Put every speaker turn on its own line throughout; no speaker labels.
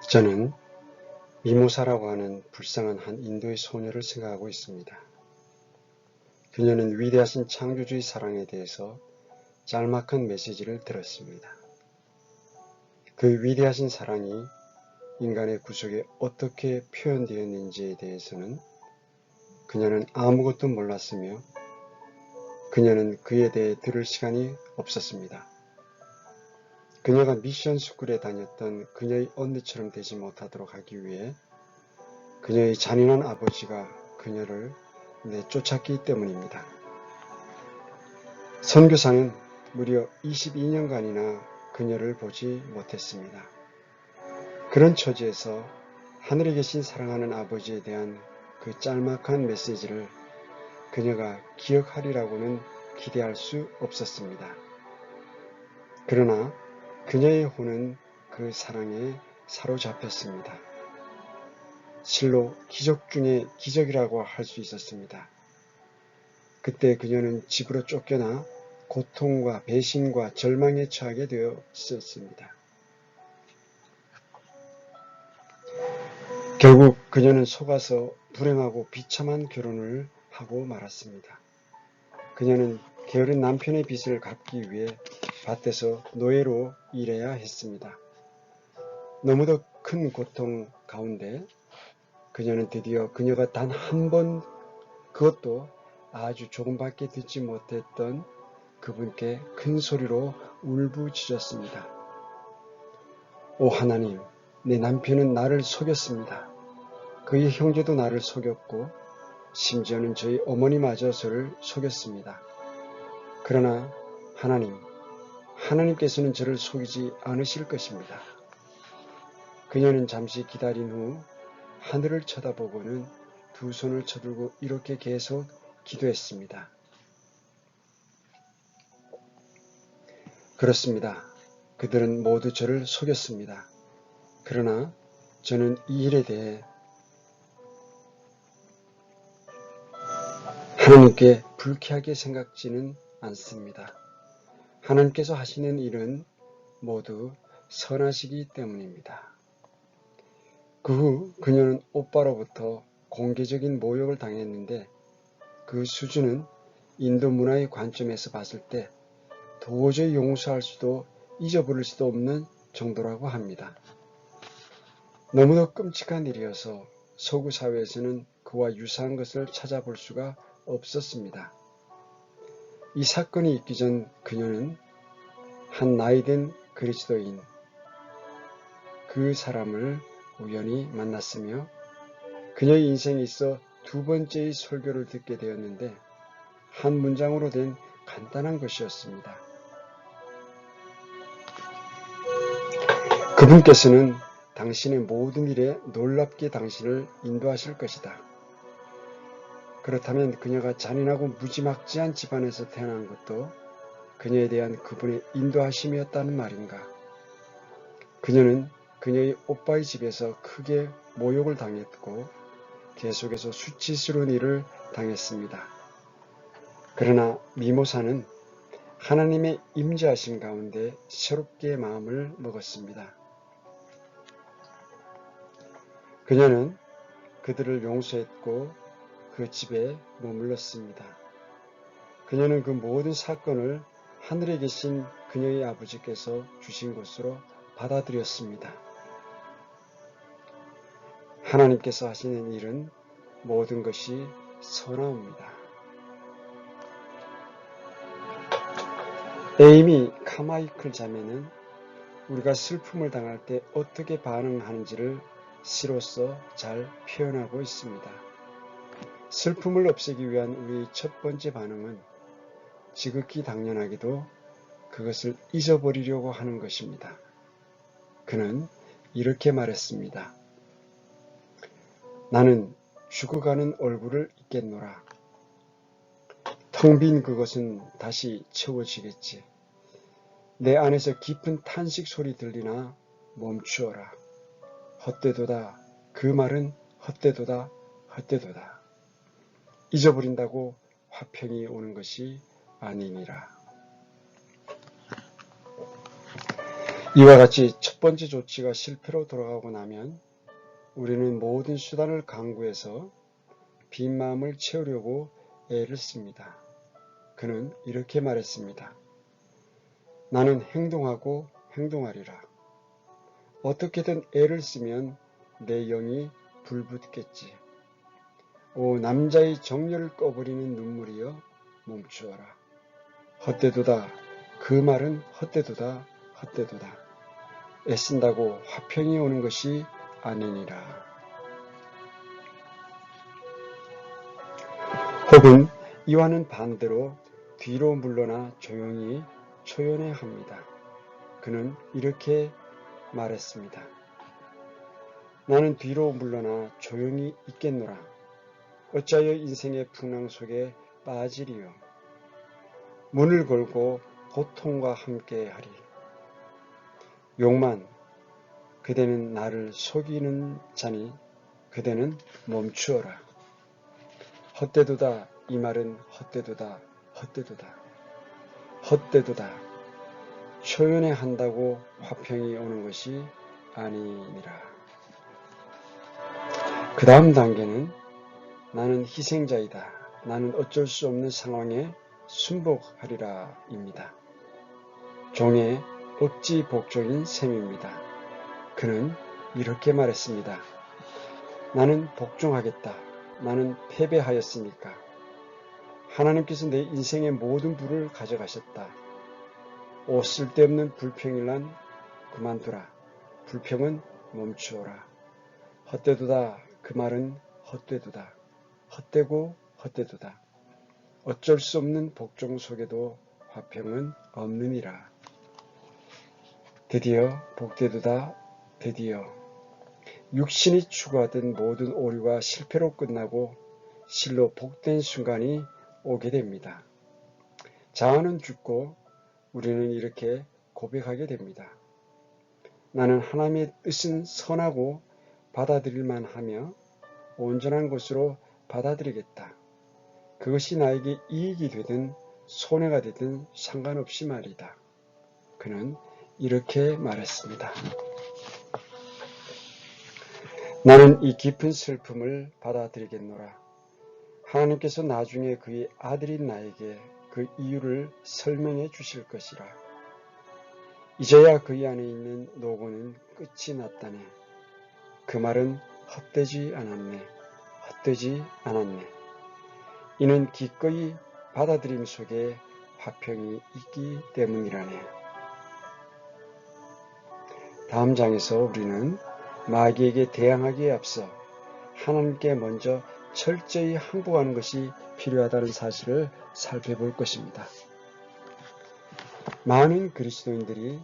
저는 미모사라고 하는 불쌍한 한 인도의 소녀를 생각하고 있습니다. 그녀는 위대하신 창조주의 사랑에 대해서 짤막한 메시지를 들었습니다. 그 위대하신 사랑이 인간의 구속에 어떻게 표현되었는지에 대해서는 그녀는 아무것도 몰랐으며 그녀는 그에 대해 들을 시간이 없었습니다. 그녀가 미션 스쿨에 다녔던 그녀의 언니처럼 되지 못하도록 하기 위해 그녀의 잔인한 아버지가 그녀를 내쫓았기 때문입니다. 선교사는 무려 22년간이나 그녀를 보지 못했습니다. 그런 처지에서 하늘에 계신 사랑하는 아버지에 대한 그 짤막한 메시지를 그녀가 기억하리라고는 기대할 수 없었습니다. 그러나 그녀의 혼은 그 사랑에 사로잡혔습니다. 실로 기적 중에 기적이라고 할 수 있었습니다. 그때 그녀는 집으로 쫓겨나 고통과 배신과 절망에 처하게 되었습니다. 결국 그녀는 속아서 불행하고 비참한 결혼을 하고 말았습니다. 그녀는 게으른 남편의 빚을 갚기 위해 밭에서 노예로 일해야 했습니다. 너무도 큰 고통 가운데 그녀는 드디어 그녀가 단 한 번, 그것도 아주 조금밖에 듣지 못했던 그분께 큰 소리로 울부짖었습니다. 오 하나님, 내 남편은 나를 속였습니다. 그의 형제도 나를 속였고 심지어는 저희 어머니마저 저를 속였습니다. 그러나 하나님께서는 저를 속이지 않으실 것입니다. 그녀는 잠시 기다린 후 하늘을 쳐다보고는 두 손을 쳐들고 이렇게 계속 기도했습니다. 그렇습니다. 그들은 모두 저를 속였습니다. 그러나 저는 이 일에 대해 하나님께 불쾌하게 생각지는 않습니다. 하나님께서 하시는 일은 모두 선하시기 때문입니다. 그 후 그녀는 오빠로부터 공개적인 모욕을 당했는데 그 수준은 인도 문화의 관점에서 봤을 때 도저히 용서할 수도 잊어버릴 수도 없는 정도라고 합니다. 너무도 끔찍한 일이어서 서구 사회에서는 그와 유사한 것을 찾아볼 수가 없었습니다. 이 사건이 있기 전 그녀는 한 나이든 그리스도인 그 사람을 우연히 만났으며 그녀의 인생에 있어 두 번째의 설교를 듣게 되었는데 한 문장으로 된 간단한 것이었습니다. 그분께서는 당신의 모든 일에 놀랍게 당신을 인도하실 것이다. 그렇다면 그녀가 잔인하고 무지막지한 집안에서 태어난 것도 그녀에 대한 그분의 인도하심이었다는 말인가. 그녀는 그녀의 오빠의 집에서 크게 모욕을 당했고 계속해서 수치스러운 일을 당했습니다. 그러나 미모사는 하나님의 임재하심 가운데 새롭게 마음을 먹었습니다. 그녀는 그들을 용서했고 그 집에 머물렀습니다. 그녀는 그 모든 사건을 하늘에 계신 그녀의 아버지께서 주신 것으로 받아들였습니다. 하나님께서 하시는 일은 모든 것이 선하옵니다. 에이미 카마이클 자매는 우리가 슬픔을 당할 때 어떻게 반응하는지를 시로써 잘 표현하고 있습니다. 슬픔을 없애기 위한 우리의 첫 번째 반응은 지극히 당연하게도 그것을 잊어버리려고 하는 것입니다. 그는 이렇게 말했습니다. 나는 죽어가는 얼굴을 잊겠노라. 텅 빈 그것은 다시 채워지겠지. 내 안에서 깊은 탄식 소리 들리나 멈추어라. 헛되도다. 그 말은 헛되도다. 헛되도다. 잊어버린다고 화평이 오는 것이 아니니라. 이와 같이 첫 번째 조치가 실패로 돌아가고 나면 우리는 모든 수단을 강구해서 빈 마음을 채우려고 애를 씁니다. 그는 이렇게 말했습니다. 나는 행동하고 행동하리라. 어떻게든 애를 쓰면 내 영이 불붙겠지. 오 남자의 정열을 꺼버리는 눈물이여 멈추어라. 헛되도다. 그 말은 헛되도다. 헛되도다. 애쓴다고 화평이 오는 것이 아니니라. 혹은 이와는 반대로 뒤로 물러나 조용히 초연해합니다. 그는 이렇게 말했습니다. 나는 뒤로 물러나 조용히 있겠노라. 어찌하여 인생의 풍랑 속에 빠지리요. 문을 걸고 고통과 함께하리. 욕만 그대는 나를 속이는 자니 그대는 멈추어라. 헛되도다. 이 말은 헛되도다. 헛되도다. 헛되도다. 초연해 한다고 화평이 오는 것이 아니니라. 그 다음 단계는 나는 희생자이다. 나는 어쩔 수 없는 상황에 순복하리라 입니다. 종의 억지 복종인 셈입니다. 그는 이렇게 말했습니다. 나는 복종하겠다. 나는 패배하였으니까. 하나님께서 내 인생의 모든 부를 가져가셨다. 오 쓸데없는 불평일란 그만두라. 불평은 멈추어라. 헛되도다. 그 말은 헛되도다. 헛되고 헛되도다. 어쩔 수 없는 복종 속에도 화평은 없느니라. 드디어 복되도다. 드디어 육신이 추구하던 모든 오류가 실패로 끝나고 실로 복된 순간이 오게 됩니다. 자아는 죽고 우리는 이렇게 고백하게 됩니다. 나는 하나님의 뜻은 선하고 받아들일만 하며 온전한 것으로 받아들이겠다. 그것이 나에게 이익이 되든 손해가 되든 상관없이 말이다. 그는 이렇게 말했습니다. 나는 이 깊은 슬픔을 받아들이겠노라. 하나님께서 나중에 그의 아들인 나에게 그 이유를 설명해 주실 것이라. 이제야 그의 안에 있는 노고는 끝이 났다네. 그 말은 헛되지 않았네. 헛되지 않았네. 이는 기꺼이 받아들임 속에 화평이 있기 때문이라네. 다음 장에서 우리는 마귀에게 대항하기에 앞서 하나님께 먼저 철저히 항복하는 것이 필요하다는 사실을 살펴볼 것입니다. 많은 그리스도인들이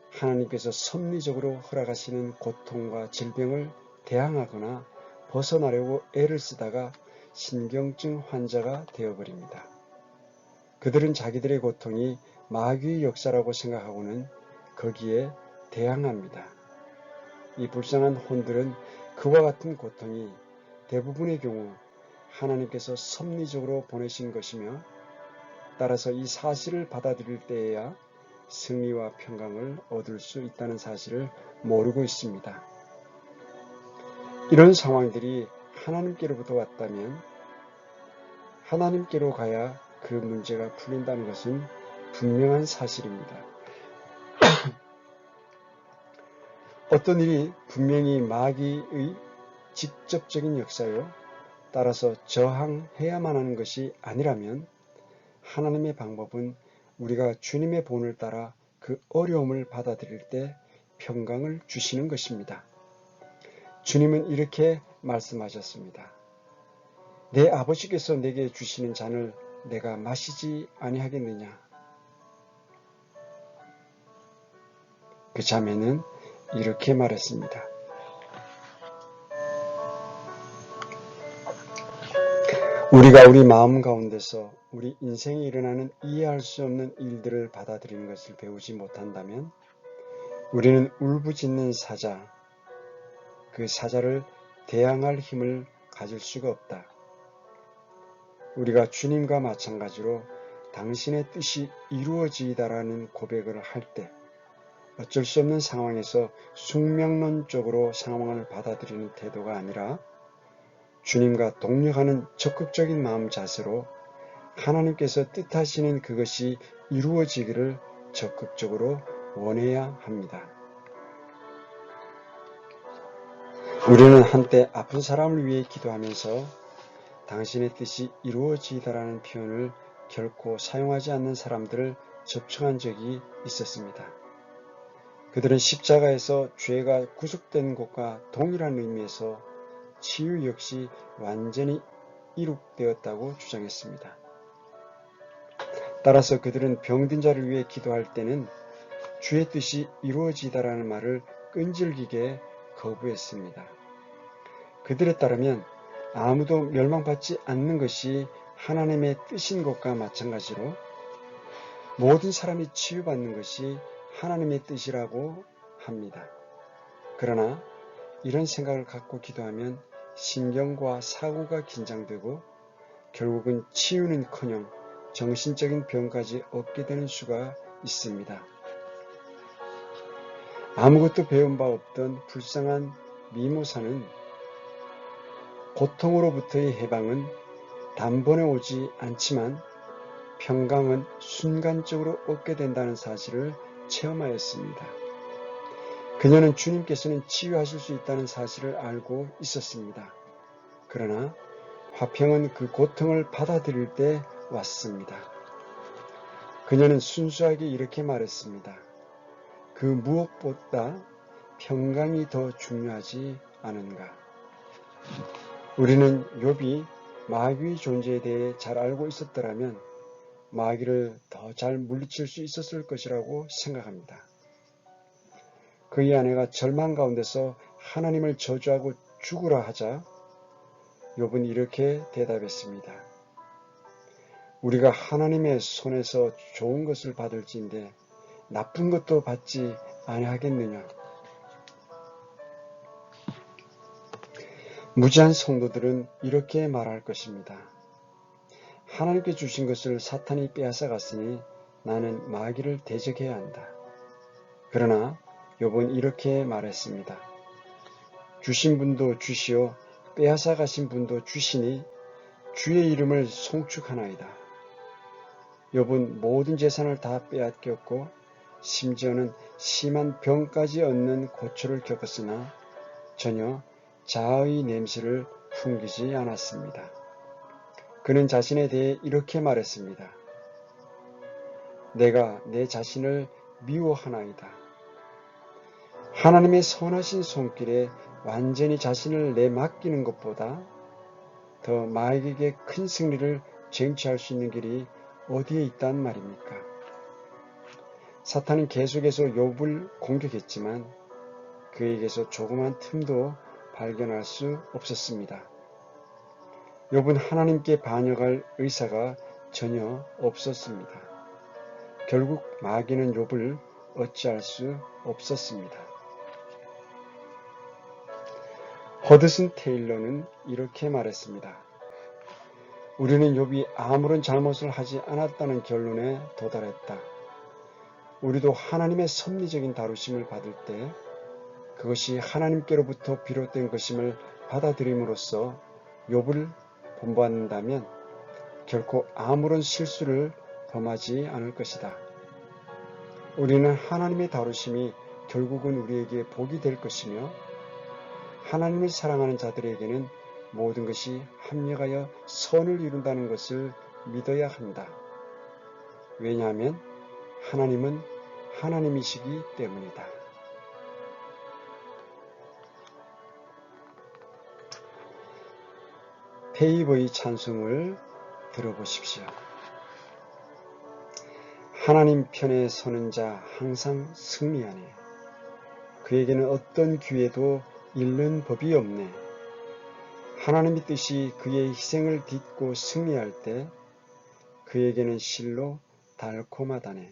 하나님께서 섭리적으로 허락하시는 고통과 질병을 대항하거나 벗어나려고 애를 쓰다가 신경증 환자가 되어버립니다. 그들은 자기들의 고통이 마귀의 역사라고 생각하고는 거기에 대항합니다. 이 불쌍한 혼들은 그와 같은 고통이 대부분의 경우 하나님께서 섭리적으로 보내신 것이며 따라서 이 사실을 받아들일 때에야 승리와 평강을 얻을 수 있다는 사실을 모르고 있습니다. 이런 상황들이 하나님께로부터 왔다면 하나님께로 가야 그 문제가 풀린다는 것은 분명한 사실입니다. 어떤 일이 분명히 마귀의 직접적인 역사요, 따라서 저항해야만 하는 것이 아니라면 하나님의 방법은 우리가 주님의 본을 따라 그 어려움을 받아들일 때 평강을 주시는 것입니다. 주님은 이렇게 말씀하셨습니다. 내 아버지께서 내게 주시는 잔을 내가 마시지 아니하겠느냐. 그 자매는 이렇게 말했습니다. 우리가 우리 마음 가운데서 우리 인생에 일어나는 이해할 수 없는 일들을 받아들이는 것을 배우지 못한다면 우리는 울부짖는 사자, 그 사자를 대항할 힘을 가질 수가 없다. 우리가 주님과 마찬가지로 당신의 뜻이 이루어지이다라는 고백을 할 때 어쩔 수 없는 상황에서 숙명론적으로 상황을 받아들이는 태도가 아니라 주님과 동력하는 적극적인 마음 자세로 하나님께서 뜻하시는 그것이 이루어지기를 적극적으로 원해야 합니다. 우리는 한때 아픈 사람을 위해 기도하면서 당신의 뜻이 이루어지다라는 표현을 결코 사용하지 않는 사람들을 접촉한 적이 있었습니다. 그들은 십자가에서 죄가 구속된 것과 동일한 의미에서 치유 역시 완전히 이룩되었다고 주장했습니다. 따라서 그들은 병든 자를 위해 기도할 때는 주의 뜻이 이루어지다라는 말을 끈질기게 거부했습니다. 그들에 따르면 아무도 멸망받지 않는 것이 하나님의 뜻인 것과 마찬가지로 모든 사람이 치유받는 것이 하나님의 뜻이라고 합니다. 그러나 이런 생각을 갖고 기도하면 신경과 사고가 긴장되고 결국은 치유는커녕 정신적인 병까지 얻게 되는 수가 있습니다. 아무것도 배운 바 없던 불쌍한 미모사는 고통으로부터의 해방은 단번에 오지 않지만 평강은 순간적으로 얻게 된다는 사실을 체험하였습니다. 그녀는 주님께서는 치유하실 수 있다는 사실을 알고 있었습니다. 그러나 화평은 그 고통을 받아들일 때 왔습니다. 그녀는 순수하게 이렇게 말했습니다. 그 무엇보다 평강이 더 중요하지 않은가. 우리는 욥이 마귀의 존재에 대해 잘 알고 있었더라면 마귀를 더 잘 물리칠 수 있었을 것이라고 생각합니다. 그의 아내가 절망 가운데서 하나님을 저주하고 죽으라 하자 욥은 이렇게 대답했습니다. 우리가 하나님의 손에서 좋은 것을 받을지인데 나쁜 것도 받지 아니하겠느냐. 무지한 성도들은 이렇게 말할 것입니다. 하나님께 주신 것을 사탄이 빼앗아 갔으니 나는 마귀를 대적해야 한다. 그러나 욥은 이렇게 말했습니다. 주신 분도 주시오 빼앗아 가신 분도 주시니 주의 이름을 송축하나이다. 욥은 모든 재산을 다 빼앗겼고 심지어는 심한 병까지 얻는 고초를 겪었으나 전혀 자아의 냄새를 풍기지 않았습니다. 그는 자신에 대해 이렇게 말했습니다. 내가 내 자신을 미워하나이다. 하나님의 선하신 손길에 완전히 자신을 내맡기는 것보다 더 마귀에게 큰 승리를 쟁취할 수 있는 길이 어디에 있단 말입니까? 사탄은 계속해서 욥을 공격했지만 그에게서 조그만 틈도 발견할 수 없었습니다. 욥은 하나님께 반역할 의사가 전혀 없었습니다. 결국 마귀는 욥을 어찌할 수 없었습니다. 허드슨 테일러는 이렇게 말했습니다. 우리는 욥이 아무런 잘못을 하지 않았다는 결론에 도달했다. 우리도 하나님의 섭리적인 다루심을 받을 때 그것이 하나님께로부터 비롯된 것임을 받아들임으로써 욥을 본받는다면 결코 아무런 실수를 범하지 않을 것이다. 우리는 하나님의 다루심이 결국은 우리에게 복이 될 것이며 하나님을 사랑하는 자들에게는 모든 것이 합력하여 선을 이룬다는 것을 믿어야 한다. 왜냐하면 하나님은 하나님이시기 때문이다. 페이버의 찬송을 들어보십시오. 하나님 편에 서는 자 항상 승리하네. 그에게는 어떤 기회도 잃는 법이 없네. 하나님의 뜻이 그의 희생을 딛고 승리할 때 그에게는 실로 달콤하다네.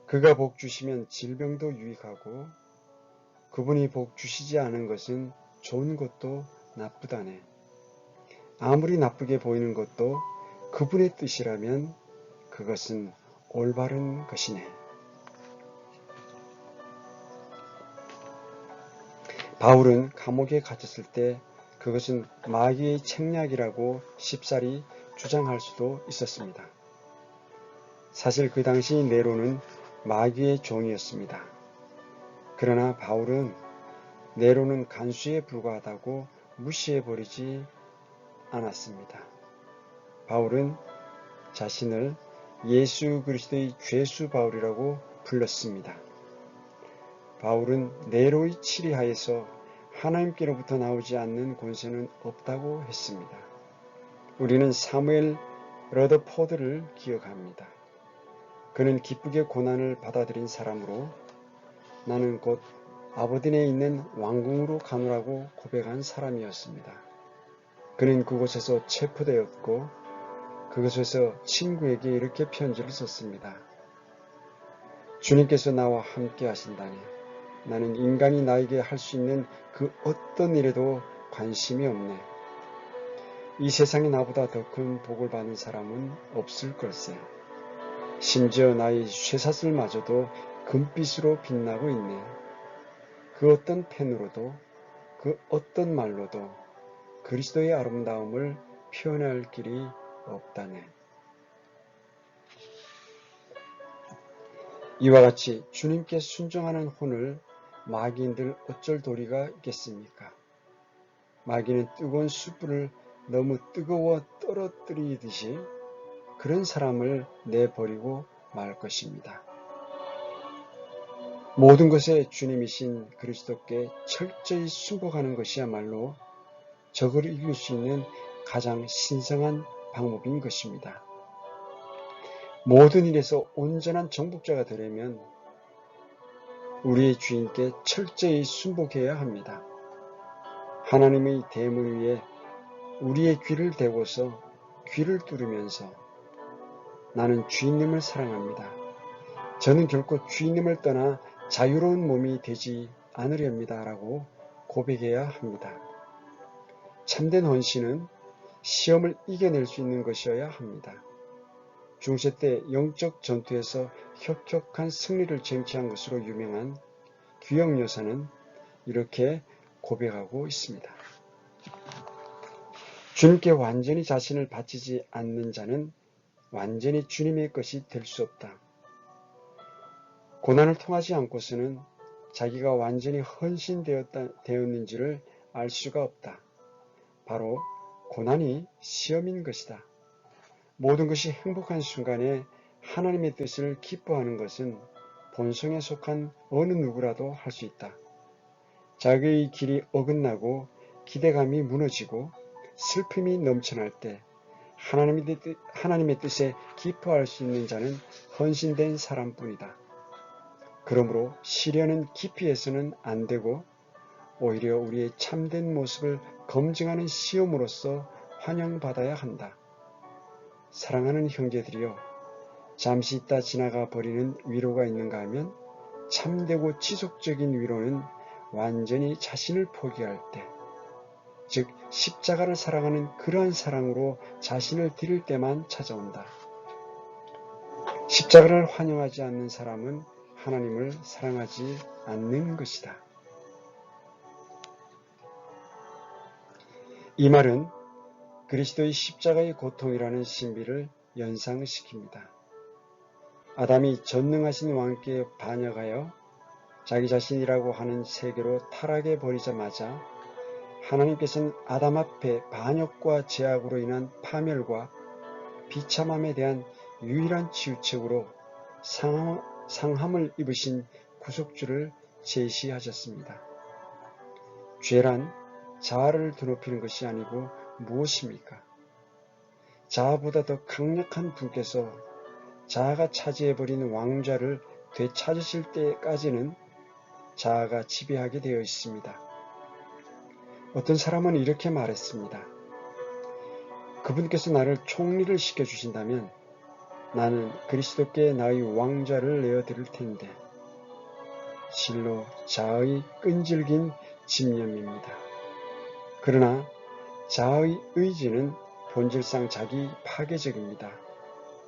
그가 복 주시면 질병도 유익하고 그분이 복 주시지 않은 것은 좋은 것도 나쁘다네. 아무리 나쁘게 보이는 것도 그분의 뜻이라면 그것은 올바른 것이네. 바울은 감옥에 갇혔을 때 그것은 마귀의 책략이라고 쉽사리 주장할 수도 있었습니다. 사실 그 당시 네로는 마귀의 종이었습니다. 그러나 바울은 네로는 간수에 불과하다고 무시해버리지 않았습니다. 바울은 자신을 예수 그리스도의 죄수 바울이라고 불렀습니다. 바울은 네로의 치리하에서 하나님께로부터 나오지 않는 권세는 없다고 했습니다. 우리는 사무엘 러더포드를 기억합니다. 그는 기쁘게 고난을 받아들인 사람으로 나는 곧 아버딘에 있는 왕궁으로 가노라고 고백한 사람이었습니다. 그는 그곳에서 체포되었고 그곳에서 친구에게 이렇게 편지를 썼습니다. 주님께서 나와 함께 하신다니 나는 인간이 나에게 할 수 있는 그 어떤 일에도 관심이 없네. 이 세상에 나보다 더 큰 복을 받는 사람은 없을 걸세. 심지어 나의 쇠사슬마저도 금빛으로 빛나고 있네. 그 어떤 펜으로도 그 어떤 말로도 그리스도의 아름다움을 표현할 길이 없다네. 이와 같이 주님께 순종하는 혼을 마귀인들 어쩔 도리가 있겠습니까? 마귀는 뜨거운 숯불을 너무 뜨거워 떨어뜨리듯이 그런 사람을 내버리고 말 것입니다. 모든 것에 주님이신 그리스도께 철저히 순복하는 것이야말로 적을 이길 수 있는 가장 신성한 방법인 것입니다. 모든 일에서 온전한 정복자가 되려면 우리의 주인께 철저히 순복해야 합니다. 하나님의 대문 위에 우리의 귀를 대고서 귀를 뚫으면서 나는 주인님을 사랑합니다. 저는 결코 주인님을 떠나 자유로운 몸이 되지 않으렵니다. 라고 고백해야 합니다. 참된 헌신은 시험을 이겨낼 수 있는 것이어야 합니다. 중세 때 영적 전투에서 혁혁한 승리를 쟁취한 것으로 유명한 귀영 여사는 이렇게 고백하고 있습니다. 주님께 완전히 자신을 바치지 않는 자는 완전히 주님의 것이 될 수 없다. 고난을 통하지 않고서는 자기가 완전히 헌신되었는지를 알 수가 없다. 바로 고난이 시험인 것이다. 모든 것이 행복한 순간에 하나님의 뜻을 기뻐하는 것은 본성에 속한 어느 누구라도 할 수 있다. 자기의 길이 어긋나고 기대감이 무너지고 슬픔이 넘쳐날 때 하나님의 뜻에 기뻐할 수 있는 자는 헌신된 사람뿐이다. 그러므로 시련은 기피해서는 안 되고 오히려 우리의 참된 모습을 검증하는 시험으로서 환영받아야 한다. 사랑하는 형제들이여, 잠시 있다 지나가 버리는 위로가 있는가 하면 참되고 지속적인 위로는 완전히 자신을 포기할 때, 즉 십자가를 사랑하는 그러한 사랑으로 자신을 드릴 때만 찾아온다. 십자가를 환영하지 않는 사람은 하나님을 사랑하지 않는 것이다. 이 말은 그리스도의 십자가의 고통이라는 신비를 연상시킵니다. 아담이 전능하신 왕께 반역하여 자기 자신이라고 하는 세계로 타락해 버리자마자 하나님께서는 아담 앞에 반역과 죄악으로 인한 파멸과 비참함에 대한 유일한 치유책으로 상함을 입으신 구속주를 제시하셨습니다. 죄란 자아를 드높이는 것이 아니고 무엇입니까? 자아보다 더 강력한 분께서 자아가 차지해버린 왕좌를 되찾으실 때까지는 자아가 지배하게 되어 있습니다. 어떤 사람은 이렇게 말했습니다. 그분께서 나를 총리를 시켜주신다면 나는 그리스도께 나의 왕좌를 내어드릴 텐데 실로 자아의 끈질긴 집념입니다. 그러나 자아의 의지는 본질상 자기 파괴적입니다.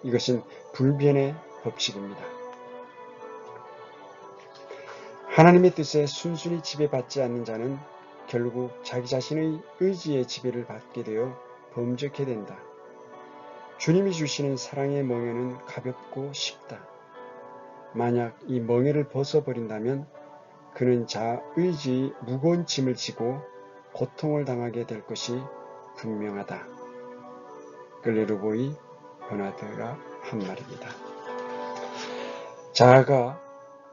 이것은 불변의 법칙입니다. 하나님의 뜻에 순순히 지배받지 않는 자는 결국 자기 자신의 의지의 지배를 받게 되어 범죄케 된다. 주님이 주시는 사랑의 멍에는 가볍고 쉽다. 만약 이 멍에를 벗어버린다면 그는 자의지의 무거운 짐을 지고 고통을 당하게 될 것이 분명하다. 글레르보이 버나드가 한 말입니다. 자아가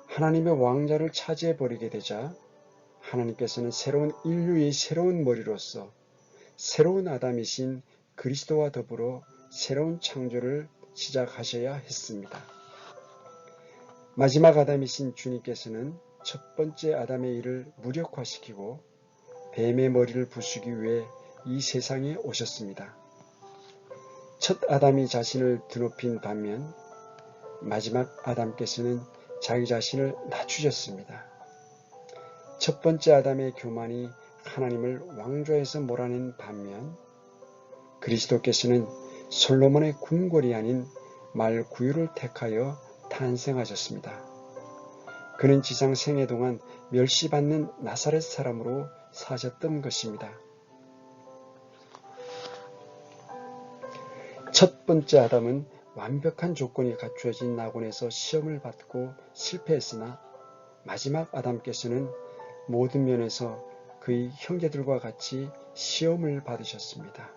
하나님의 왕자를 차지해버리게 되자 하나님께서는 새로운 인류의 새로운 머리로서 새로운 아담이신 그리스도와 더불어 새로운 창조를 시작하셔야 했습니다. 마지막 아담이신 주님께서는 첫 번째 아담의 일을 무력화시키고 뱀의 머리를 부수기 위해 이 세상에 오셨습니다. 첫 아담이 자신을 드높인 반면 마지막 아담께서는 자기 자신을 낮추셨습니다. 첫 번째 아담의 교만이 하나님을 왕좌에서 몰아낸 반면 그리스도께서는 솔로몬의 궁궐이 아닌 말구유를 택하여 탄생하셨습니다. 그는 지상 생애 동안 멸시받는 나사렛 사람으로 사셨던 것입니다. 첫 번째 아담은 완벽한 조건이 갖추어진 낙원에서 시험을 받고 실패했으나 마지막 아담께서는 모든 면에서 그의 형제들과 같이 시험을 받으셨습니다.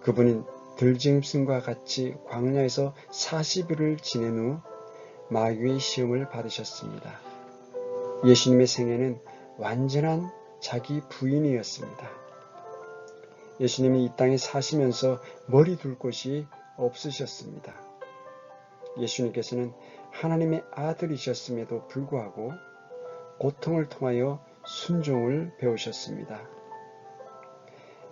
그분은 들짐승과 같이 광야에서 40일을 지낸 후 마귀의 시험을 받으셨습니다. 예수님의 생애는 완전한 자기 부인이었습니다. 예수님이 이 땅에 사시면서 머리 둘 곳이 없으셨습니다. 예수님께서는 하나님의 아들이셨음에도 불구하고 고통을 통하여 순종을 배우셨습니다.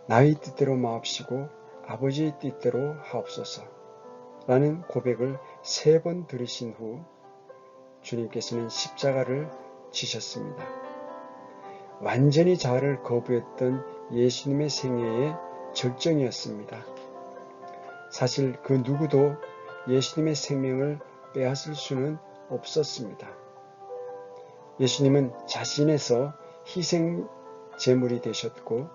나의 뜻대로 마옵시고 아버지의 뜻대로 하옵소서 라는 고백을 3번 들으신 후 주님께서는 십자가를 지셨습니다. 완전히 자아를 거부했던 예수님의 생애의 절정이었습니다. 사실 그 누구도 예수님의 생명을 빼앗을 수는 없었습니다. 예수님은 자신에서 희생 제물이 되셨고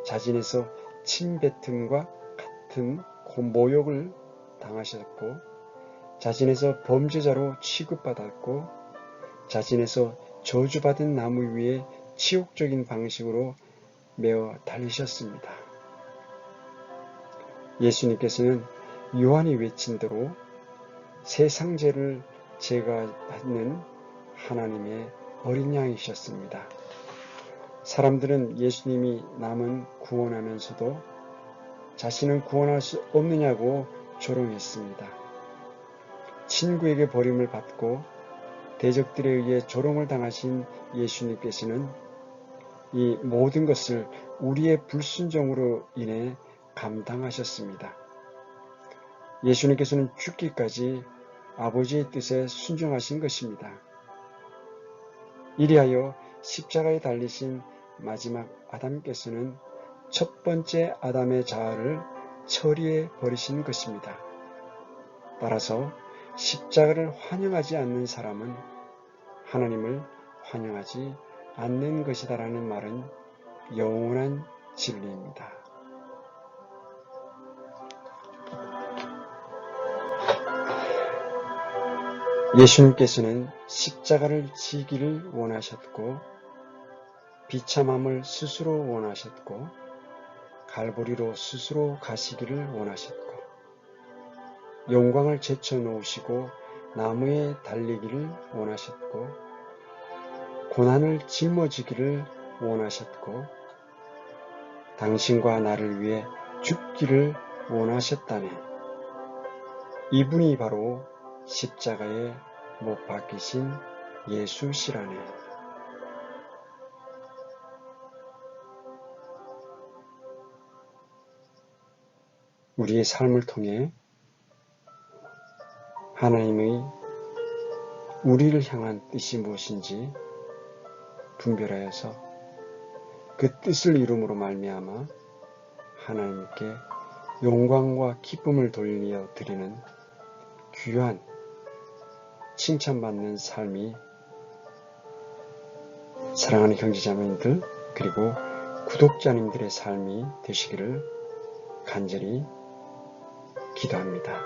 자신에서 침뱉음과 같은 모욕을 당하셨고 자신에서 범죄자로 취급받았고 자신에서 저주받은 나무 위에 치욕적인 방식으로 메어 달리셨습니다. 예수님께서는 요한이 외친 대로 세상 죄를 제거하는 하나님의 어린 양이셨습니다. 사람들은 예수님이 남은 구원하면서도 자신은 구원할 수 없느냐고 조롱했습니다. 친구에게 버림을 받고 대적들에 의해 조롱을 당하신 예수님께서는 이 모든 것을 우리의 불순종으로 인해 감당하셨습니다. 예수님께서는 죽기까지 아버지의 뜻에 순종하신 것입니다. 이리하여 십자가에 달리신 마지막 아담께서는 첫 번째 아담의 자아를 처리해 버리신 것입니다. 따라서 십자가를 환영하지 않는 사람은 하나님을 환영하지 않는 것이다라는 말은 영원한 진리입니다. 예수님께서는 십자가를 지기를 원하셨고 비참함을 스스로 원하셨고 갈보리로 스스로 가시기를 원하셨고 영광을 제쳐놓으시고 나무에 달리기를 원하셨고 고난을 짊어지기를 원하셨고 당신과 나를 위해 죽기를 원하셨다네. 이분이 바로 십자가에 못 박히신 예수시라네. 우리의 삶을 통해 하나님의 우리를 향한 뜻이 무엇인지 분별하여서 그 뜻을 이룸으로 말미암아 하나님께 영광과 기쁨을 돌려 드리는 귀한 칭찬받는 삶이 사랑하는 형제자매님들 그리고 구독자님들의 삶이 되시기를 간절히 기도합니다.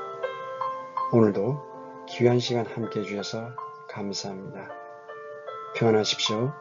오늘도 귀한 시간 함께 해주셔서 감사합니다. 평안하십시오.